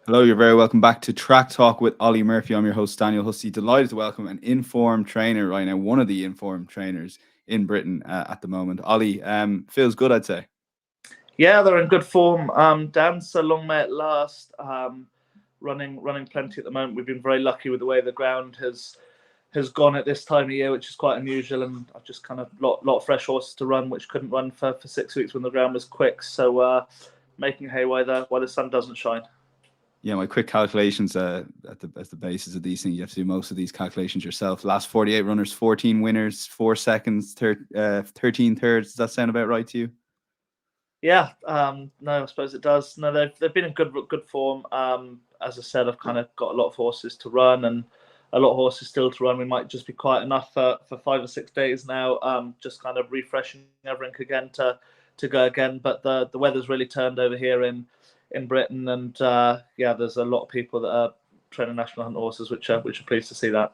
Hello, you're very welcome back to Track Talk with Olly Murphy. I'm your host, Daniel Hussey. Delighted to welcome an informed trainer right now, one of the informed trainers in Britain at the moment. Olly, feels good, I'd say. Yeah, they're in good form. Dan, so long may it last. Running plenty at the moment. We've been very lucky with the way the ground has gone at this time of year, which is quite unusual. And I've just kind of lot of fresh horses to run, which couldn't run for 6 weeks when the ground was quick. So making hay while the sun doesn't shine. Yeah, my quick calculations at the basis of these things, you have to do most of these calculations yourself. Last 48 runners, 14 winners, 4 seconds, 13 thirds. Does that sound about right to you? Yeah, no, I suppose it does. No, they've been in good form. As I said, I've kind of got a lot of horses to run and a lot of horses still to run. We might just be quiet enough for 5 or 6 days now. Just kind of refreshing everything again to go again. But the weather's really turned over here in Britain, and yeah, there's a lot of people that are training national hunt horses, which are pleased to see that.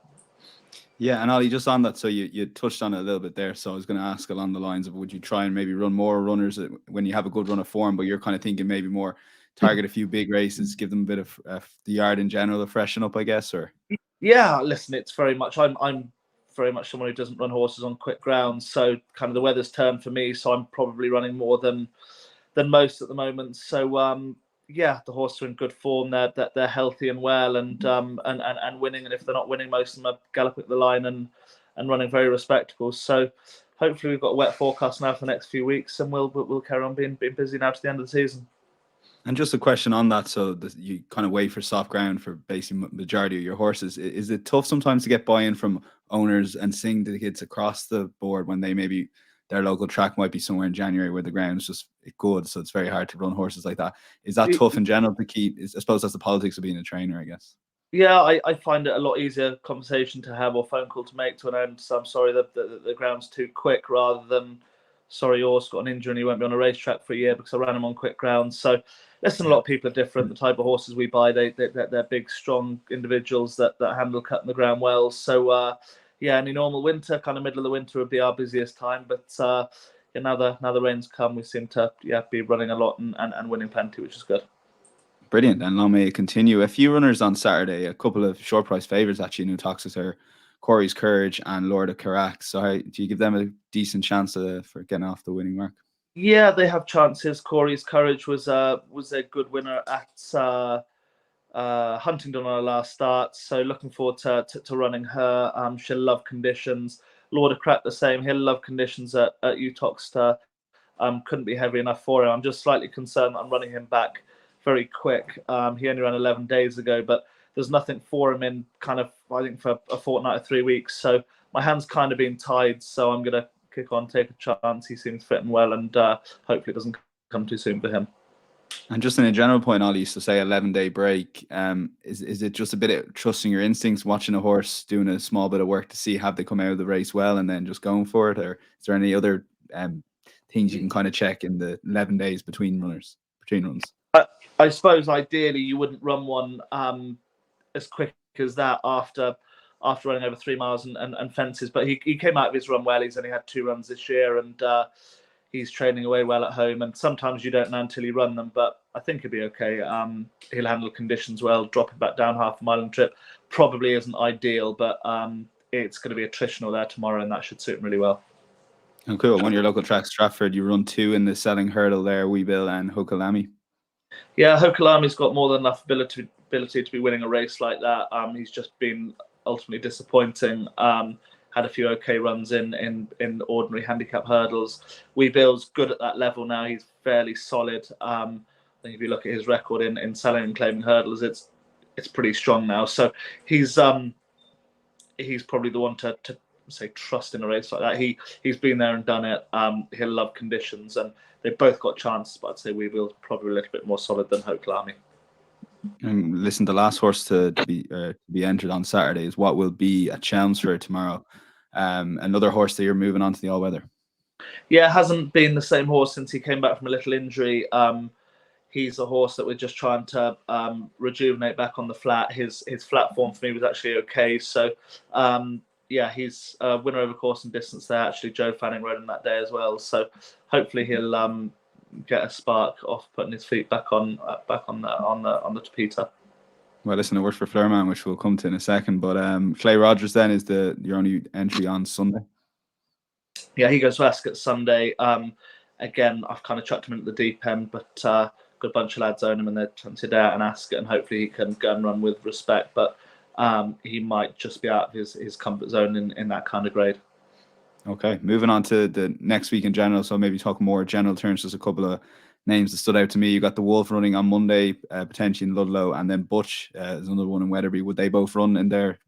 Yeah, and Ollie, just on that, so you touched on it a little bit there. So I was going to ask along the lines of, would you try and maybe run more runners when you have a good run of form, but you're kind of thinking maybe more target a few big races, give them a bit of the yard in general to freshen up, I guess, or? Yeah, listen, it's very much I'm very much someone who doesn't run horses on quick ground, so kind of the weather's turned for me, so I'm probably running more than most at the moment. So yeah, the horses are in good form. They're healthy and well, and winning. And if they're not winning, most of them are galloping the line and running very respectable. So hopefully we've got a wet forecast now for the next few weeks, and we'll carry on being busy now to the end of the season. And just a question on that, so that you kind of wait for soft ground for basically majority of your horses. Is it tough sometimes to get buy-in from owners and seeing the kids across the board when they maybe their local track might be somewhere in January where the ground's just good, so it's very hard to run horses like that? Is that tough in general to keep? I suppose that's the politics of being a trainer, I guess. Yeah, I find it a lot easier conversation to have or phone call to make to an end. So I'm sorry that the ground's too quick, rather than sorry yours got an injury and you won't be on a racetrack for a year because I ran him on quick ground. So listen, a lot of people are different. The type of horses we buy, they're big, strong individuals that handle cutting the ground well. So yeah, any normal winter, kind of middle of the winter would be our busiest time. But yeah, now the rains come, we seem to be running a lot and winning plenty, which is good. Brilliant, and long may it continue. A few runners on Saturday, a couple of short price favourites actually, New Toxis are Corey's Courage and Lord of Carac. So do you give them a decent chance for getting off the winning mark? Yeah, they have chances. Corey's Courage was a good winner at Huntingdon on her last start. So looking forward to running her. She'll love conditions. Lord of Crack the same. He'll love conditions at Utoxeter. Couldn't be heavy enough for him. I'm just slightly concerned I'm running him back very quick. He only ran 11 days ago, but there's nothing for him in kind of, I think, for a fortnight or 3 weeks. So my hand's kind of been tied. So I'm going to kick on, take a chance. He seems fit and well, and hopefully it doesn't come too soon for him. And just in a general point, Ollie used to say 11-day break. Is it just a bit of trusting your instincts, watching a horse doing a small bit of work to see have they come out of the race well, and then just going for it, or is there any other things you can kind of check in the 11 days between runs? I suppose ideally you wouldn't run one as quick as that after running over 3 miles and fences. But he came out of his run well. He's only had 2 runs this year, and he's training away well at home. And sometimes you don't know until you run them, but I think he'll be okay. He'll handle conditions well. Dropping back down half a mile on trip probably isn't ideal, but it's going to be attritional there tomorrow, and that should suit him really well. Oh, cool. One of your local tracks, Stratford, you run 2 in the selling hurdle there, Weebill and Hokalami. Yeah, Hokalami's got more than enough ability to be winning a race like that. He's just been ultimately disappointing. Had a few okay runs in ordinary handicap hurdles. Weebill's good at that level now. He's fairly solid. I think if you look at his record in selling and claiming hurdles, it's pretty strong now. So he's probably the one to say trust in a race like that. He's been there and done it. He'll love conditions, and they've both got chances, but I'd say Weebill probably a little bit more solid than Hokalami. And listen, the last horse to be entered on Saturday is what will be at Chelmsford tomorrow. Another horse that you're moving on to the all-weather. Yeah, hasn't been the same horse since he came back from a little injury. He's a horse that we're just trying to rejuvenate back on the flat. His flat form for me was actually okay. So yeah, he's a winner over course and distance there. Actually, Joe Fanning rode him that day as well. So hopefully he'll get a spark off putting his feet back on the tapeta. Well, listen, it worked for Fleurman, which we'll come to in a second. But Clay Rogers then is your only entry on Sunday. Yeah, he goes to Ascot Sunday. Again, I've kind of chucked him into the deep end, but good bunch of lads own him and they're tempted out and Ascot, and hopefully he can go and run with respect. But he might just be out of his comfort zone in that kind of grade. Okay, moving on to the next week in general. So maybe talk more general terms. Just a couple of names that stood out to me. You got the Wolf running on Monday, potentially in Ludlow, and then Butch is another one in Wetherby. Would they both run in their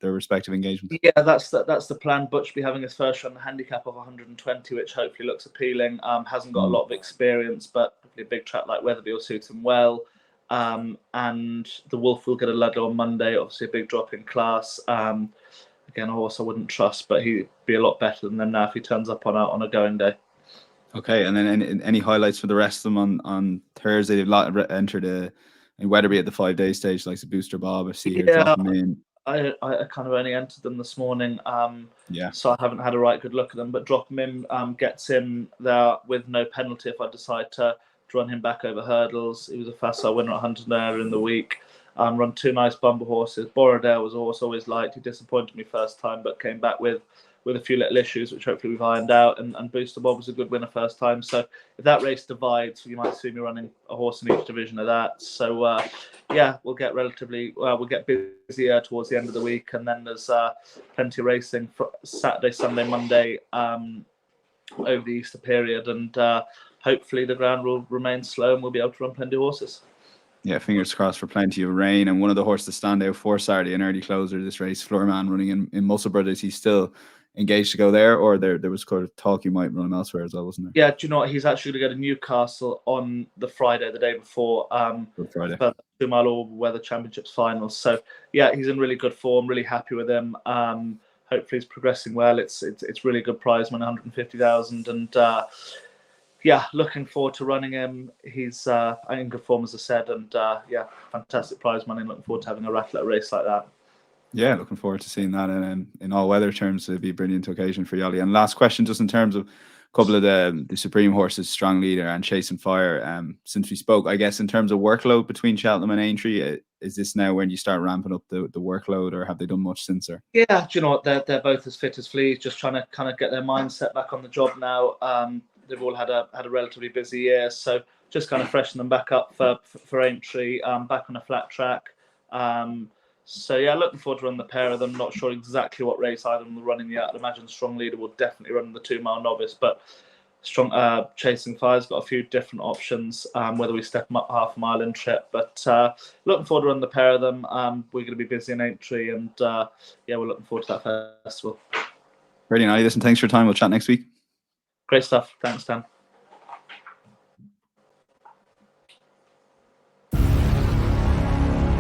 respective engagements? Yeah, that's the plan. Butch be having his first run, the handicap of 120, which hopefully looks appealing. Hasn't got a lot of experience, but hopefully a big track like Wetherby will suit him well. And the Wolf will get a Ludlow on Monday. Obviously, a big drop in class. Again, a horse I wouldn't trust, but he'd be a lot better than them now if he turns up on a going day. Okay, and then any highlights for the rest of them on Thursday? They've entered in Wetherby at the 5-day stage, like the Booster Bob. I see here dropping in. I kind of only entered them this morning, Yeah. so I haven't had a right good look at them. But drop him in gets him there with no penalty if I decide to run him back over hurdles. He was a facile winner at Huntingdon earlier in the week. Run two nice bumper horses. Borrowdale was a horse always liked. He disappointed me first time, but came back with a few little issues, which hopefully we've ironed out. And Booster Bob was a good winner first time. So if that race divides, you might see me running a horse in each division of that. So yeah, we'll get busier towards the end of the week, and then there's plenty of racing for Saturday, Sunday, Monday over the Easter period, and hopefully the ground will remain slow and we'll be able to run plenty of horses. Yeah, fingers crossed for plenty of rain. And one of the horses to stand out for Saturday, an early closer this race, Fleurman running in Muscle Brothers. He's still engaged to go there, or there was kind of talk you might run him elsewhere as well, wasn't there? Yeah, do you know what? He's actually going to go to Newcastle on the Friday, the day before. Good Friday. For the 2 Mile All-Weather Championships finals. So yeah, he's in really good form. Really happy with him. Hopefully he's progressing well. It's really good prize money, 150,000, and yeah, looking forward to running him. He's in good form, as I said, and yeah, fantastic prize money. Looking forward to having a rattle at a race like that. Yeah, looking forward to seeing that. And in all weather terms, it'd be a brilliant occasion for Olly. And last question, just in terms of a couple of the Supreme horses, Strong Leader and Chasing Fire. Since we spoke, I guess in terms of workload between Cheltenham and Aintree, is this now when you start ramping up the workload, or have they done much since there? Yeah, do you know what? They're both as fit as fleas, just trying to kind of get their mindset back on the job now. They've all had a relatively busy year, so just kind of freshen them back up for Aintree, back on a flat track. So yeah, looking forward to run the pair of them. Not sure exactly what race either of them are running yet. I'd imagine Strong Leader will definitely run the 2 Mile Novice, but Chasing Fire's got a few different options, whether we step them up half a mile in trip. But looking forward to run the pair of them. We're going to be busy in Aintree, and yeah, we're looking forward to that festival. Brilliant, Olly. Listen, thanks for your time. We'll chat next week. Great stuff. Thanks, Dan.